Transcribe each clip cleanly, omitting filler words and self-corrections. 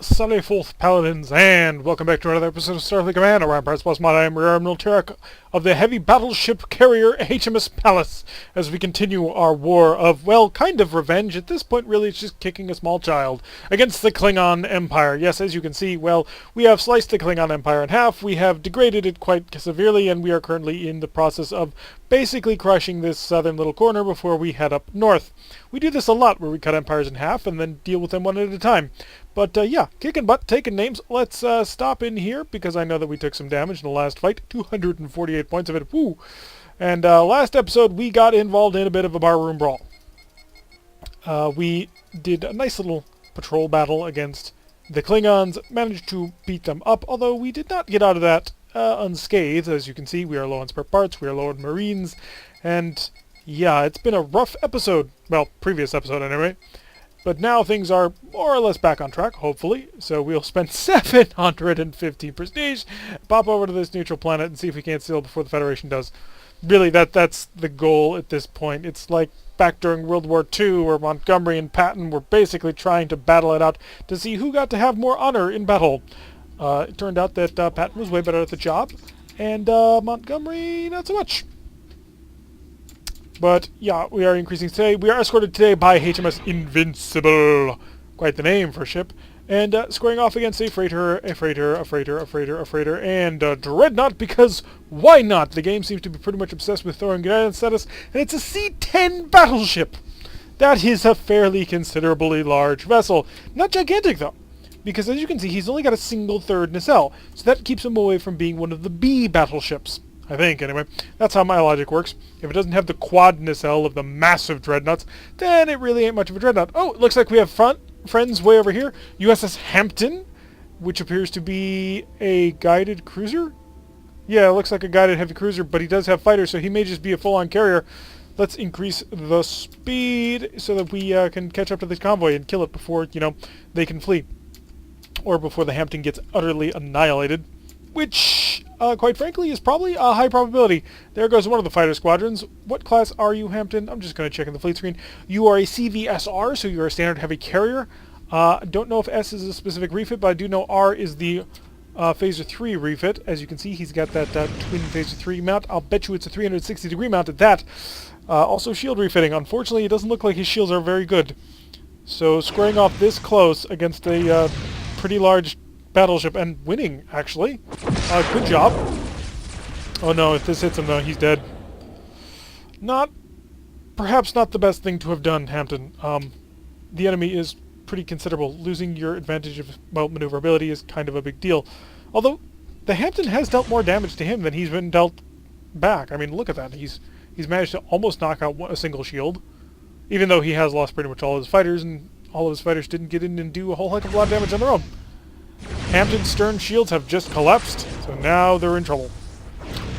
Sunday Forth Paladins, and welcome back to another episode of Starfleet Command. Orion Pirates plus mod. I am Rear Admiral Tarek of the heavy battleship carrier HMS Pallas, as we continue our war of, well, kind of revenge. At this point, really, it's just kicking a small child against the Klingon Empire. Yes, as you can see, well, we have sliced the Klingon Empire in half, we have degraded it quite severely, and we are currently in the process of basically crushing this southern little corner before we head up north. We do this a lot, where we cut empires in half and then deal with them one at a time. But yeah, kicking butt, taking names. Let's stop in here, because I know that we took some damage in the last fight. 248 points of it. Woo! And last episode, we got involved in a bit of a barroom brawl. We did a nice little patrol battle against the Klingons, managed to beat them up, although we did not get out of that unscathed. As you can see, we are low on spare parts, we are low on marines, and yeah, it's been a rough episode. Well, previous episode anyway. But now things are more or less back on track, hopefully. So we'll spend 715 prestige, pop over to this neutral planet, and see if we can't steal before the Federation does. Really, that's the goal at this point. It's like back during World War II, where Montgomery and Patton were basically trying to battle it out to see who got to have more honor in battle. It turned out that Patton was way better at the job, and Montgomery not so much. But yeah, we are increasing today. We are escorted today by HMS Invincible. Quite the name for a ship. And squaring off against a freighter, and a dreadnought, because why not? The game seems to be pretty much obsessed with throwing grenade status, and it's a C-10 battleship. That is a fairly considerably large vessel. Not gigantic, though, because as you can see, he's only got a single third nacelle, so that keeps him away from being one of the B battleships. I think, anyway. That's how my logic works. If it doesn't have the quad nacelle of the massive dreadnoughts, then it really ain't much of a dreadnought. Oh, it looks like we have friends way over here. USS Hampton, which appears to be a guided cruiser? Yeah, it looks like a guided heavy cruiser, but he does have fighters, so he may just be a full-on carrier. Let's increase the speed so that we can catch up to this convoy and kill it before, they can flee. Or before the Hampton gets utterly annihilated. Which, quite frankly, is probably a high probability. There goes one of the fighter squadrons. What class are you, Hampton? I'm just going to check in the fleet screen. You are a CVSR, so you're a standard heavy carrier. Don't know if S is a specific refit, but I do know R is the Phaser 3 refit. As you can see, he's got that twin Phaser 3 mount. I'll bet you it's a 360-degree mount at that. Also shield refitting. Unfortunately, it doesn't look like his shields are very good. So squaring off this close against a pretty large battleship, and winning, actually. Good job. Oh no, if this hits him though, he's dead. Perhaps not the best thing to have done, Hampton. The enemy is pretty considerable. Losing your advantage of, well, maneuverability is kind of a big deal. Although, the Hampton has dealt more damage to him than he's been dealt back. I mean, look at that. He's managed to almost knock out a single shield, even though he has lost pretty much all his fighters, and all of his fighters didn't get in and do a whole heck of a lot of damage on their own. Hampton's stern shields have just collapsed, so now they're in trouble.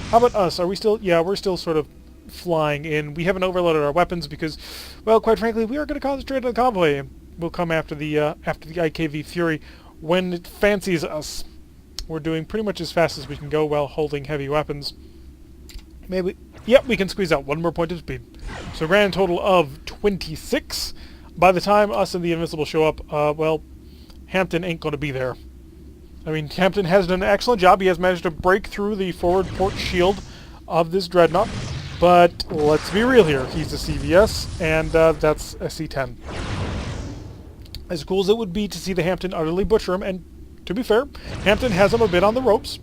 How about us? Are we still... Yeah, we're still sort of flying in. We haven't overloaded our weapons because, well, quite frankly, we are going to concentrate on the convoy. We'll come after the IKV Fury when it fancies us. We're doing pretty much as fast as we can go while holding heavy weapons. Maybe... Yep, we can squeeze out one more point of speed. So grand total of 26. By the time us and the Invincible show up, well, Hampton ain't going to be there. I mean, Hampton has done an excellent job. He has managed to break through the forward port shield of this dreadnought. But let's be real here. He's a CVS, and that's a C-10. As cool as it would be to see the Hampton utterly butcher him, and to be fair, Hampton has him a bit on the ropes.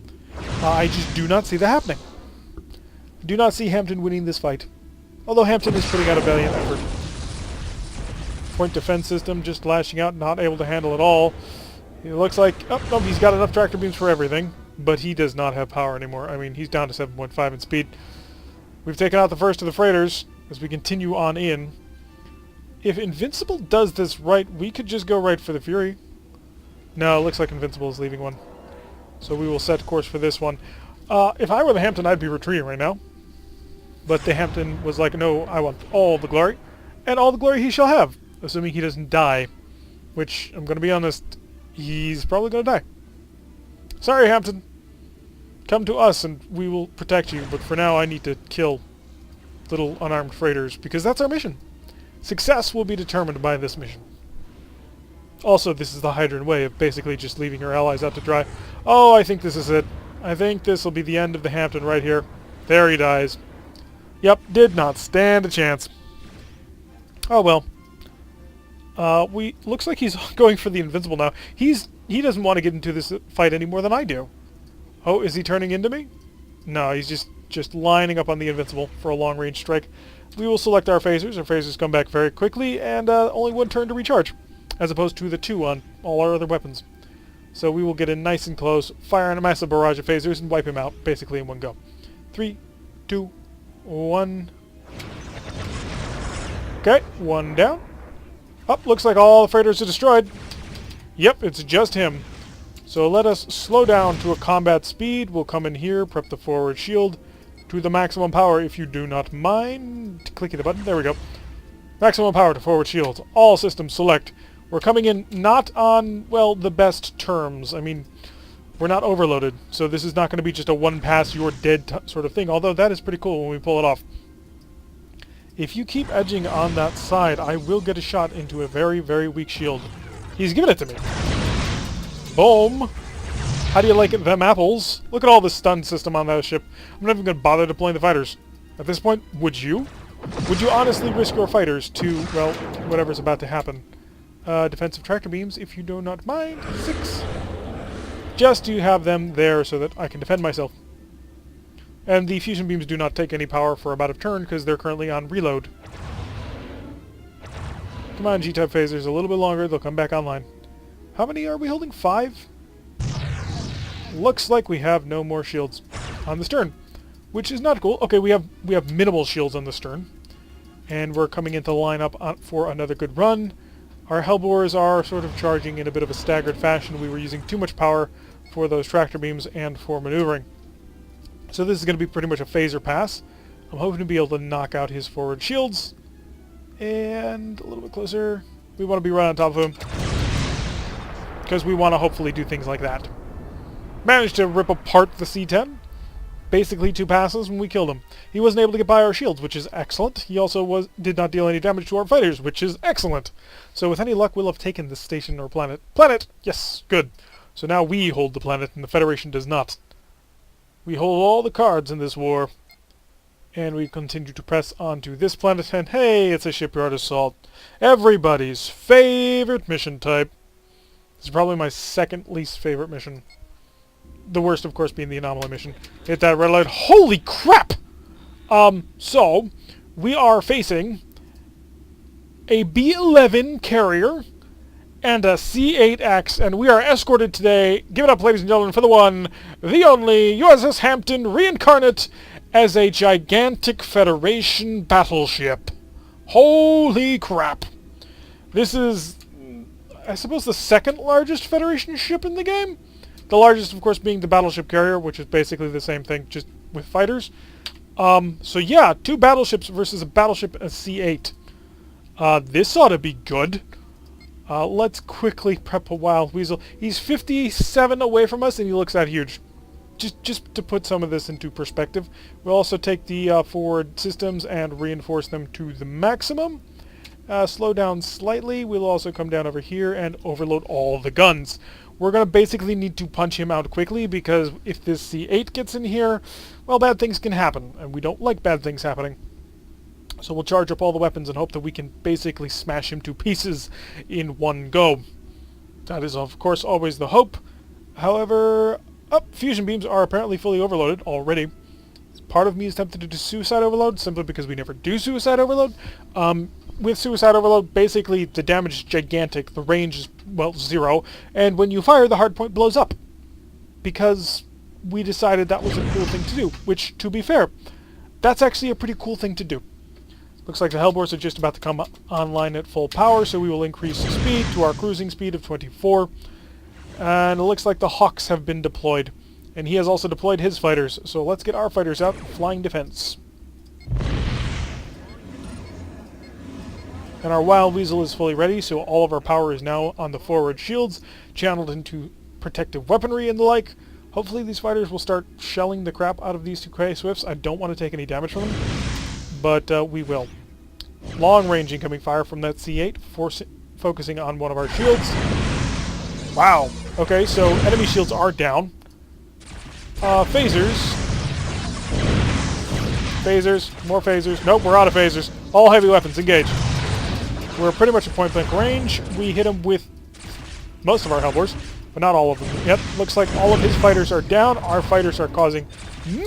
I just do not see that happening. Do not see Hampton winning this fight. Although Hampton is putting out a valiant effort. Point defense system just lashing out, not able to handle it all. It looks like, oh, no, he's got enough tractor beams for everything, but he does not have power anymore. I mean, he's down to 7.5 in speed. We've taken out the first of the freighters as we continue on in. If Invincible does this right, we could just go right for the Fury. No, it looks like Invincible is leaving one. So we will set course for this one. If I were the Hampton, I'd be retreating right now. But the Hampton was like, no, I want all the glory. And all the glory he shall have, assuming he doesn't die. Which, I'm going to be honest, he's probably going to die. Sorry, Hampton. Come to us and we will protect you, but for now I need to kill little unarmed freighters, because that's our mission. Success will be determined by this mission. Also, this is the Hydran way of basically just leaving your allies out to dry. Oh, I think this is it. I think this will be the end of the Hampton right here. There he dies. Yep, did not stand a chance. Oh well. Looks like he's going for the Invincible now. He doesn't want to get into this fight any more than I do. Oh, is he turning into me? No, he's just lining up on the Invincible for a long-range strike. We will select our phasers. Our phasers come back very quickly, and only one turn to recharge, as opposed to the 2 on all our other weapons. So we will get in nice and close, fire in a massive barrage of phasers, and wipe him out, basically in one go. 3, 2, 1. Okay, 1 down. Up, looks like all the freighters are destroyed. Yep, it's just him. So let us slow down to a combat speed. We'll come in here, prep the forward shield to the maximum power if you do not mind. Clicking the button, there we go. Maximum power to forward shields. All systems select. We're coming in not on, well, the best terms. I mean, we're not overloaded, so this is not going to be just a one-pass, you're dead sort of thing, although that is pretty cool when we pull it off. If you keep edging on that side, I will get a shot into a very, very weak shield. He's giving it to me. Boom! How do you like it, them apples? Look at all the stun system on that ship. I'm not even going to bother deploying the fighters. At this point, would you? Would you honestly risk your fighters to, well, whatever's about to happen? Defensive tractor beams, if you do not mind. 6. Just to have them there so that I can defend myself. And the fusion beams do not take any power for about a turn because they're currently on reload. Come on, G-type phasers, a little bit longer, they'll come back online. How many are we holding? 5? Looks like we have no more shields on the stern, which is not cool. Okay, we have minimal shields on the stern, and we're coming into lineup for another good run. Our Hellbores are sort of charging in a bit of a staggered fashion. We were using too much power for those tractor beams and for maneuvering. So this is going to be pretty much a phaser pass. I'm hoping to be able to knock out his forward shields. And a little bit closer. We want to be right on top of him, because we want to hopefully do things like that. Managed to rip apart the C-10. Basically 2 passes when we killed him. He wasn't able to get by our shields, which is excellent. He also did not deal any damage to our fighters, which is excellent. So with any luck, we'll have taken this station or planet. Planet! Yes, good. So now we hold the planet, and the Federation does not. We hold all the cards in this war. And we continue to press onto this planet, and hey, it's a shipyard assault. Everybody's favorite mission type. This is probably my second least favorite mission. The worst, of course, being the anomaly mission. Hit that red light. Holy crap! So, we are facing a B-11 carrier and a C-8X, and we are escorted today, give it up, ladies and gentlemen, for the one, the only, USS Hampton, reincarnate as a gigantic Federation battleship. Holy crap! This is, I suppose, the second largest Federation ship in the game? The largest, of course, being the battleship carrier, which is basically the same thing, just with fighters. So yeah, 2 battleships versus a battleship and a C-8. This ought to be good. Let's quickly prep a Wild Weasel. He's 57 away from us, and he looks that huge. Just to put some of this into perspective, we'll also take the forward systems and reinforce them to the maximum. Slow down slightly. We'll also come down over here and overload all the guns. We're going to basically need to punch him out quickly, because if this C-8 gets in here, well, bad things can happen, and we don't like bad things happening. So we'll charge up all the weapons and hope that we can basically smash him to pieces in one go. That is, of course, always the hope. However, fusion beams are apparently fully overloaded already. Part of me is tempted to do suicide overload, simply because we never do suicide overload. With suicide overload, basically the damage is gigantic, the range is, well, 0, and when you fire, the hardpoint blows up. Because we decided that was a cool thing to do, which, to be fair, that's actually a pretty cool thing to do. Looks like the Hellbores are just about to come online at full power, so we will increase the speed to our cruising speed of 24. And it looks like the Hawks have been deployed. And he has also deployed his fighters, so let's get our fighters out, flying defense. And our Wild Weasel is fully ready, so all of our power is now on the forward shields, channeled into protective weaponry and the like. Hopefully these fighters will start shelling the crap out of these 2 K-Swifts. I don't want to take any damage from them, but we will. Long-range incoming fire from that C-8, focusing on one of our shields. Wow. Okay, so enemy shields are down. Phasers. Phasers. More phasers. Nope, we're out of phasers. All heavy weapons, engage. We're pretty much at point-blank range. We hit him with most of our Hellbores, but not all of them. Yep, looks like all of his fighters are down. Our fighters are causing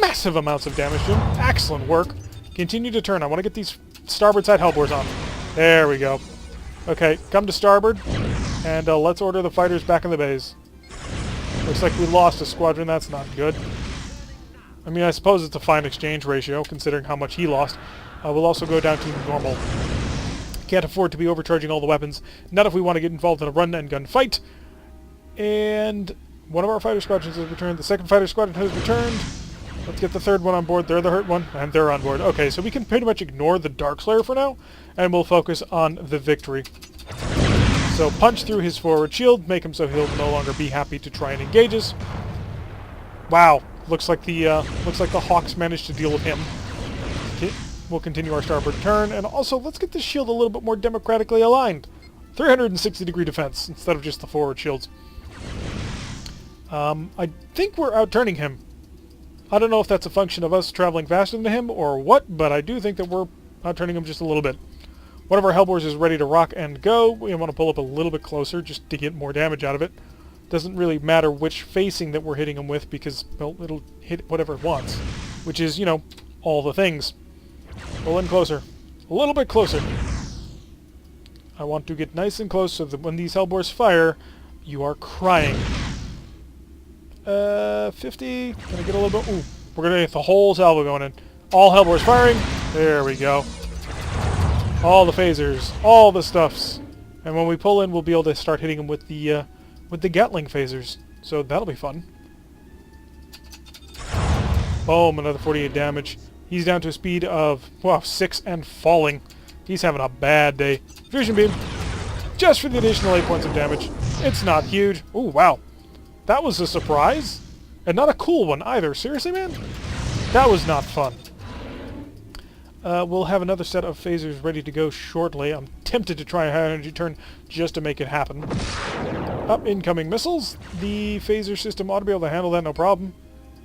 massive amounts of damage to him. Excellent work. Continue to turn. I want to get these starboard side Hellbores on. There we go. Okay, come to starboard, and let's order the fighters back in the bays. Looks like we lost a squadron. That's not good. I mean, I suppose it's a fine exchange ratio, considering how much he lost. We'll also go down to normal. Can't afford to be overcharging all the weapons, not if we want to get involved in a run-and-gun fight. And one of our fighter squadrons has returned. The second fighter squadron has returned. Let's get the third one on board. They're the hurt one, and they're on board. Okay, so we can pretty much ignore the Darkslayer for now, and we'll focus on the victory. So punch through his forward shield, make him so he'll no longer be happy to try and engage us. Wow, looks like the Hawks managed to deal with him. Okay. We'll continue our starboard turn, and also let's get this shield a little bit more democratically aligned. 360-degree defense instead of just the forward shields. I think we're outturning him. I don't know if that's a function of us traveling faster than him or what, but I do think that we're outturning him just a little bit. One of our Hellbores is ready to rock and go. We want to pull up a little bit closer just to get more damage out of it. Doesn't really matter which facing that we're hitting him with because, well, it'll hit whatever it wants, which is, you know, all the things. Pull in closer. A little bit closer. I want to get nice and close so that when these Hellbores fire, you are crying. 50. Can I get a little bit? Ooh. We're going to get the whole salvo going in. All Hellbores firing. There we go. All the phasers. All the stuffs. And when we pull in, we'll be able to start hitting them with the Gatling phasers. So that'll be fun. Boom. Another 48 damage. He's down to a speed of, wow, 6 and falling. He's having a bad day. Fusion beam. Just for the additional 8 points of damage. It's not huge. Ooh, wow. That was a surprise. And not a cool one either. Seriously, man? That was not fun. We'll have another set of phasers ready to go shortly. I'm tempted to try a high energy turn just to make it happen. Up incoming missiles. The phaser system ought to be able to handle that, no problem.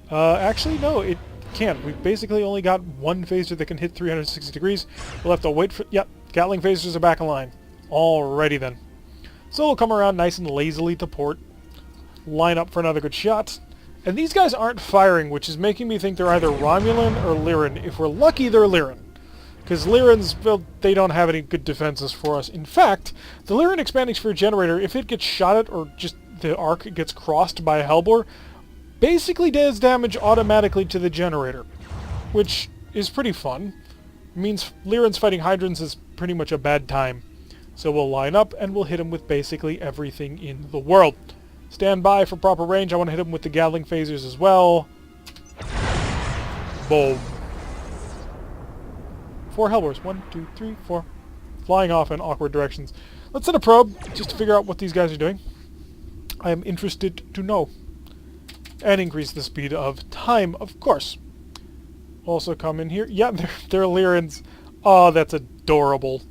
Actually, no, it can't. We've basically only got one phaser that can hit 360 degrees. We'll have to wait for... Yep, Gatling phasers are back in line. Alrighty then. So we'll come around nice and lazily to port. Line up for another good shot. And these guys aren't firing, which is making me think they're either Romulan or Lyran. If we're lucky, they're Lyran. Because Lyrans, well, they don't have any good defenses for us. In fact, the Lyran expanding sphere generator, if it gets shot at or just the arc gets crossed by a Hellbore, basically does damage automatically to the generator, which is pretty fun. It means Lyrans fighting Hydrons is pretty much a bad time. So we'll line up and we'll hit him with basically everything in the world. Stand by for proper range. I want to hit him with the Gatling phasers as well. Boom. 4 Hellbores. 1, 2, 3, 4. Flying off in awkward directions. Let's send a probe just to figure out what these guys are doing. I am interested to know. And increase the speed of time, of course. Also come in here. Yeah, they're Lyrans. Oh, that's adorable.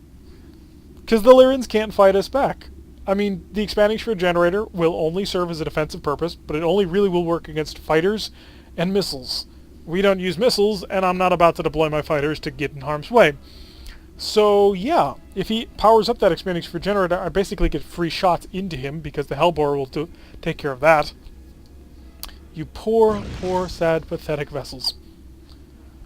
Because the Lyrans can't fight us back. I mean, the expanding sphere generator will only serve as a defensive purpose, but it only really will work against fighters and missiles. We don't use missiles, and I'm not about to deploy my fighters to get in harm's way. So, yeah, if he powers up that expanding sphere generator, I basically get free shots into him, because the Hellbore will take care of that. You poor, poor, sad, pathetic vessels.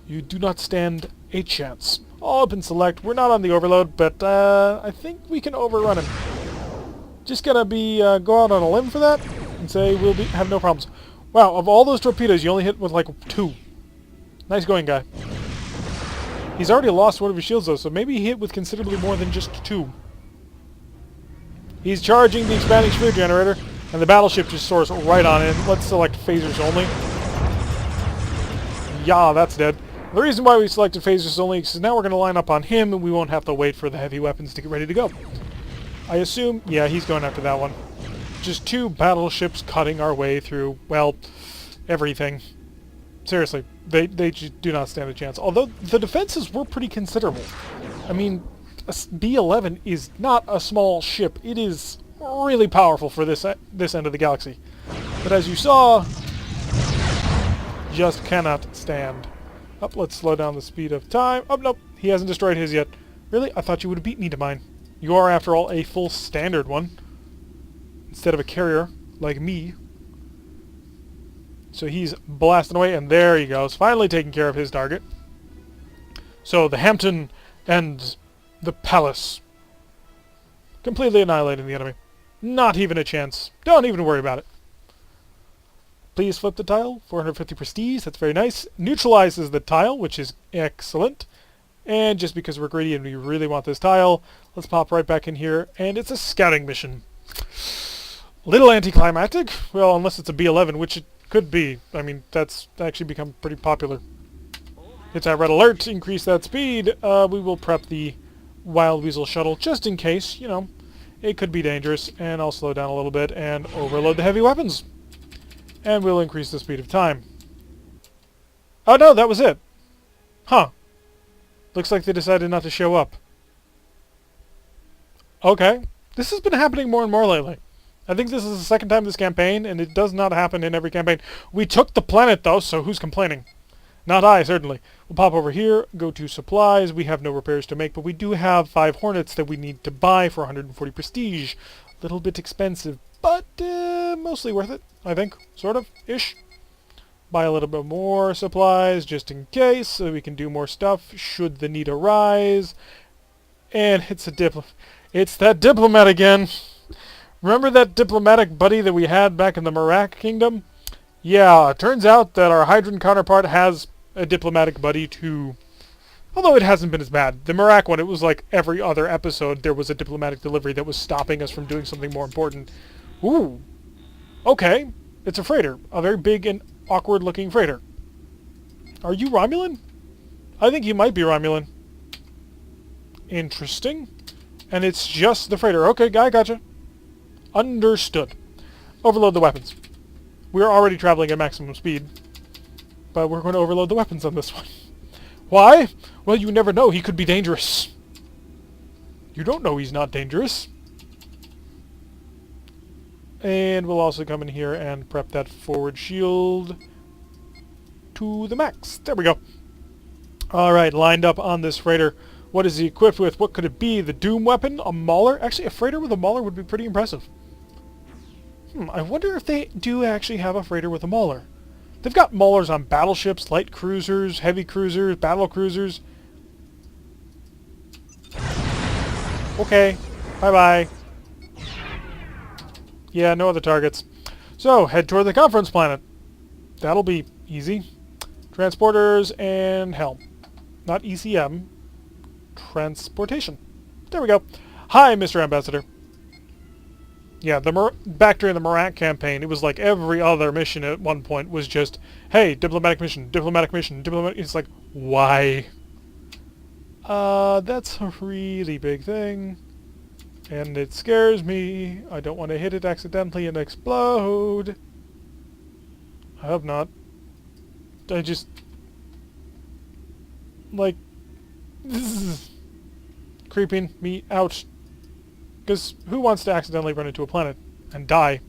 You do not stand a chance. All up and select. We're not on the overload, but I think we can overrun him. Just gonna be go out on a limb for that and say we'll have no problems. Wow, of all those torpedoes, you only hit with like 2. Nice going, guy. He's already lost one of his shields though, so maybe he hit with considerably more than just 2. He's charging the expanding sphere generator, and the battleship just soars right on in. Let's select phasers only. Yeah, that's dead. The reason why we selected phasers only is now we're going to line up on him, and we won't have to wait for the heavy weapons to get ready to go. I assume, yeah, he's going after that one. Just 2 battleships cutting our way through, well, everything. Seriously, they just do not stand a chance. Although the defenses were pretty considerable. I mean, B-11 is not a small ship. It is really powerful for this end of the galaxy. But as you saw, just cannot stand. Up, let's slow down the speed of time. Oh, nope, he hasn't destroyed his yet. Really? I thought you would have beat me to mine. You are, after all, a full standard one, instead of a carrier like me. So he's blasting away, and there he goes, finally taking care of his target. So the Hampton and the Palace completely annihilating the enemy. Not even a chance. Don't even worry about it. Please flip the tile. 450 prestige. That's very nice. Neutralizes the tile, which is excellent. And just because we're greedy and we really want this tile, let's pop right back in here. And it's a scouting mission. Little anticlimactic. Well, unless it's a B-11, which it could be. I mean, that's actually become pretty popular. It's at red alert. Increase that speed. We will prep the Wild Weasel shuttle just in case, you know, it could be dangerous. And I'll slow down a little bit and overload the heavy weapons. And we'll increase the speed of time. Oh no, that was it. Huh. Looks like they decided not to show up. Okay. This has been happening more and more lately. I think this is the second time this campaign, and it does not happen in every campaign. We took the planet though, so who's complaining? Not I, certainly. We'll pop over here, go to supplies. We have no repairs to make, but we do have 5 Hornets that we need to buy for 140 prestige. A little bit expensive, but mostly worth it, I think. Sort of, ish. Buy a little bit more supplies, just in case, so we can do more stuff, should the need arise. And it's that diplomat again. Remember that diplomatic buddy that we had back in the Marak Kingdom? Yeah, it turns out that our Hydran counterpart has a diplomatic buddy too. Although it hasn't been as bad. The Marak one, it was like every other episode there was a diplomatic delivery that was stopping us from doing something more important. Ooh. Okay. It's a freighter. A very big and awkward-looking freighter. Are you Romulan? I think you might be Romulan. Interesting. And it's just the freighter. Okay, I gotcha. Understood. Overload the weapons. We're already traveling at maximum speed, but we're going to overload the weapons on this one. Why? Well, you never know. He could be dangerous. You don't know he's not dangerous. And we'll also come in here and prep that forward shield to the max. There we go. Alright, lined up on this freighter. What is he equipped with? What could it be? The Doom weapon? A Mauler? Actually, a freighter with a Mauler would be pretty impressive. I wonder if they do actually have a freighter with a Mauler. They've got Maulers on battleships, light cruisers, heavy cruisers, battle cruisers. Okay. Bye-bye. Yeah, no other targets. So, head toward the conference planet. That'll be easy. Transporters and helm. Not ECM. Transportation. There we go. Hi, Mr. Ambassador. Yeah, back during the Marak campaign, it was like every other mission at one point was just, hey, diplomatic mission, diplomatic mission, diplomatic... It's like, why? That's a really big thing. And it scares me. I don't want to hit it accidentally and explode. I hope not. I just... like... this is creeping me out. Because who wants to accidentally run into a planet and die?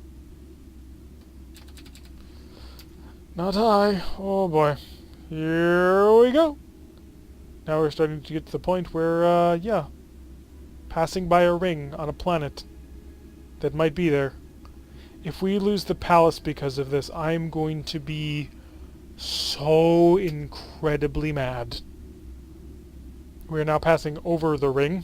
Not I. Oh boy. Here we go. Now we're starting to get to the point where, yeah. Passing by a ring on a planet that might be there. If we lose the palace because of this, I'm going to be so incredibly mad. We're now passing over the ring.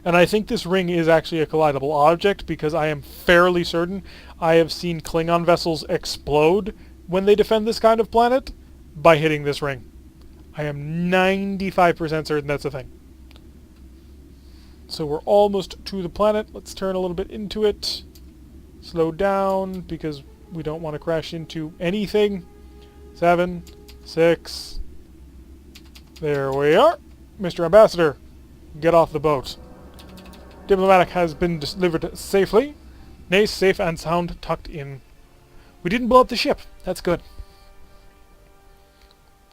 And I think this ring is actually a collidable object because I am fairly certain I have seen Klingon vessels explode when they defend this kind of planet by hitting this ring. I am 95% certain that's a thing. So we're almost to the planet. Let's turn a little bit into it. Slow down because we don't want to crash into anything. 7, 6. There we are. Mr. Ambassador, get off the boat. Diplomatic has been delivered safely. Nay, safe and sound tucked in. We didn't blow up the ship. That's good.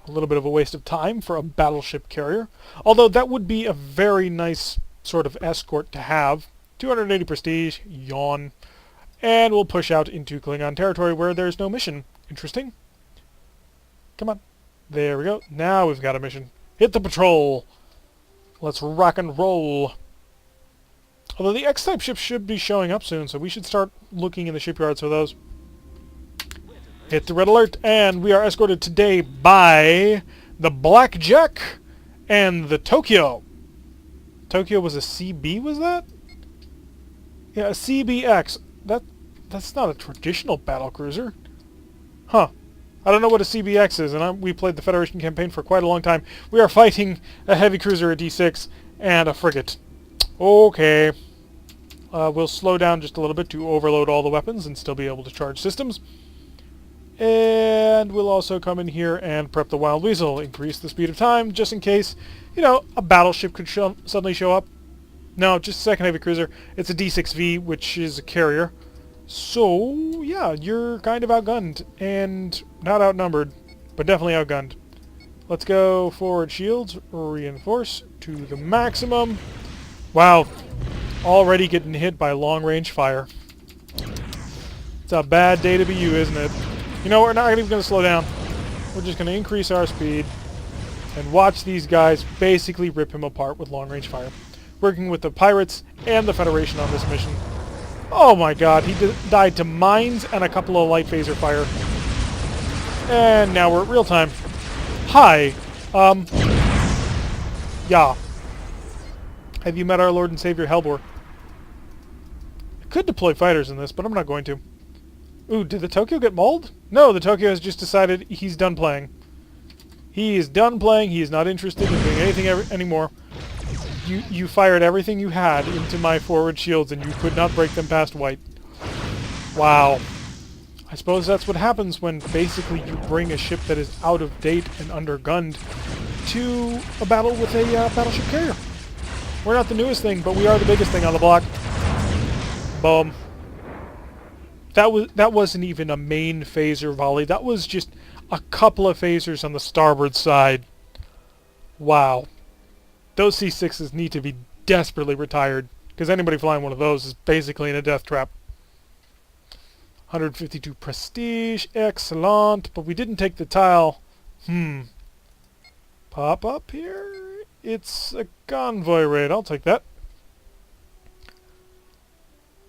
A little bit of a waste of time for a battleship carrier. Although that would be a very nice sort of escort to have. 280 prestige, yawn. And we'll push out into Klingon territory where there's no mission. Interesting. Come on. There we go. Now we've got a mission. Hit the patrol. Let's rock and roll. Although the X-type ships should be showing up soon, so we should start looking in the shipyards for those. Hit the red alert, and we are escorted today by the Blackjack and the Tokyo. Tokyo was a CB, was that? Yeah, a CBX. That's not a traditional battlecruiser. Huh. I don't know what a CBX is, and we played the Federation campaign for quite a long time. We are fighting a heavy cruiser, a D6, and a frigate. Okay. We'll slow down just a little bit to overload all the weapons and still be able to charge systems. And we'll also come in here and prep the Wild Weasel. Increase the speed of time, just in case, you know, a battleship could suddenly show up. No, just a second heavy cruiser. It's a D6V, which is a carrier. So, yeah, you're kind of outgunned. And not outnumbered, but definitely outgunned. Let's go forward shields. Reinforce to the maximum. Wow. Already getting hit by long-range fire. It's a bad day to be you, isn't it? You know, we're not even going to slow down. We're just going to increase our speed and watch these guys basically rip him apart with long-range fire. Working with the Pirates and the Federation on this mission. Oh my god, he died to mines and a couple of light phaser fire. And now we're at real time. Hi. Yeah. Have you met our Lord and Savior Helbor? I could deploy fighters in this, but I'm not going to. Ooh, did the Tokyo get mauled? No, the Tokyo has just decided he's done playing. He is done playing. He is not interested in doing anything anymore. You fired everything you had into my forward shields, and you could not break them past white. Wow. I suppose that's what happens when basically you bring a ship that is out of date and undergunned to a battle with a battleship carrier. We're not the newest thing, but we are the biggest thing on the block. Boom. That wasn't even a main phaser volley. That was just a couple of phasers on the starboard side. Wow. Those C6s need to be desperately retired, because anybody flying one of those is basically in a death trap. 152 prestige, excellent, but we didn't take the tile. Pop up here? It's a convoy raid, I'll take that.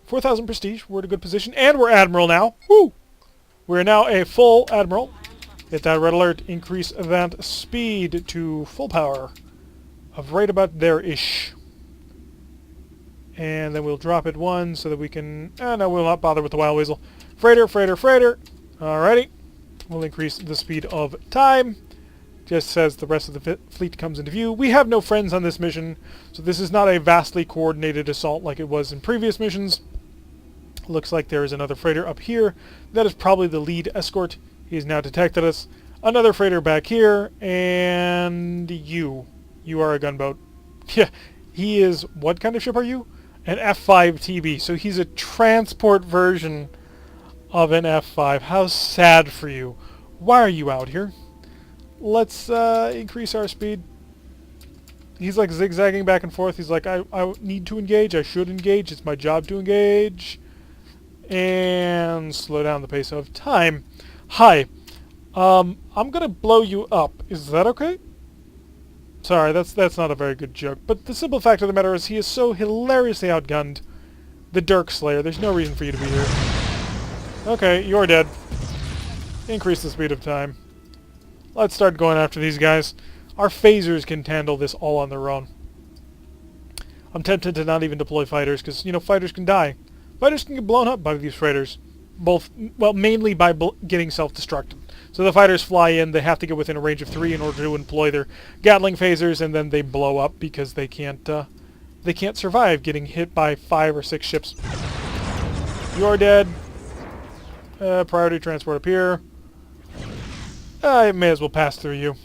4,000 prestige, we're in a good position, and we're Admiral now. Woo! We're now a full Admiral. Hit that red alert, increase that speed to full power of right about there-ish. And then we'll drop it one so that we can... no, we'll not bother with the Wild Weasel. Freighter, freighter, freighter. Alrighty. We'll increase the speed of time, just as the rest of the fleet comes into view. We have no friends on this mission, so this is not a vastly coordinated assault like it was in previous missions. Looks like there is another freighter up here. That is probably the lead escort. He has now detected us. Another freighter back here, and you. You are a gunboat. Yeah, he is... What kind of ship are you? An F5 TB. So he's a transport version of an F5. How sad for you. Why are you out here? Let's increase our speed. He's like zigzagging back and forth. He's like, I need to engage. I should engage. It's my job to engage. And slow down the pace of time. Hi. I'm gonna blow you up. Is that okay? Sorry, that's not a very good joke. But the simple fact of the matter is he is so hilariously outgunned. The Dirk Slayer. There's no reason for you to be here. Okay, you're dead. Increase the speed of time. Let's start going after these guys. Our phasers can handle this all on their own. I'm tempted to not even deploy fighters, because, you know, fighters can die. Fighters can get blown up by these freighters. Both, well, mainly by getting self-destructed. So the fighters fly in, they have to get within a range of 3 in order to employ their Gatling phasers, and then they blow up because they can't survive getting hit by 5 or 6 ships. You're dead. Priority transport up here. I may as well pass through you.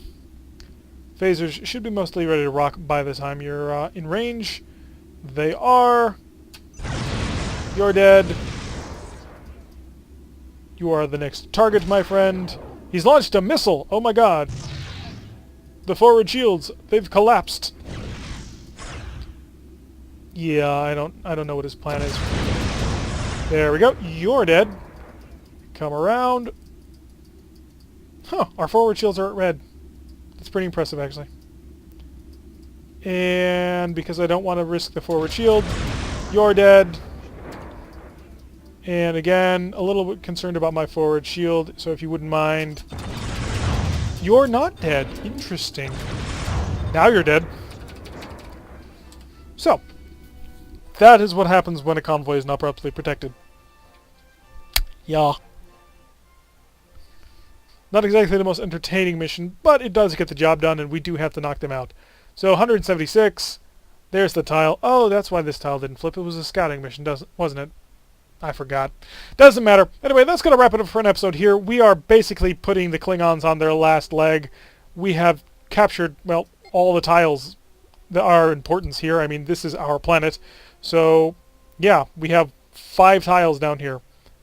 Phasers should be mostly ready to rock by the time you're in range. They are. You're dead. You are the next target, my friend. He's launched a missile. Oh my god. the forward shields. They've collapsed. Yeah, I don't know what his plan is. There we go. You're dead. Come around. Huh, our forward shields are at red. That's pretty impressive, actually. And because I don't want to risk the forward shield, you're dead. And again, a little bit concerned about my forward shield, so if you wouldn't mind. You're not dead. Interesting. Now you're dead. So, that is what happens when a convoy is not properly protected. Yeah. Not exactly the most entertaining mission, but it does get the job done, and we do have to knock them out. So 176. There's the tile. Oh, that's why this tile didn't flip. It was a scouting mission, wasn't it? I forgot. Doesn't matter. Anyway, that's going to wrap it up for an episode here. We are basically putting the Klingons on their last leg. We have captured, well, all the tiles that are importance here. I mean, this is our planet. So, yeah, we have 5 tiles down here.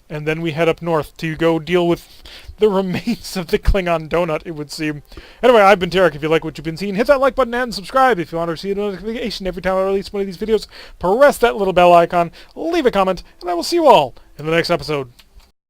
And then we head up north to go deal with the remains of the Klingon donut, it would seem. Anyway, I've been Tarek. If you like what you've been seeing, hit that like button and subscribe. If you want to receive a notification every time I release one of these videos, press that little bell icon, leave a comment, and I will see you all in the next episode.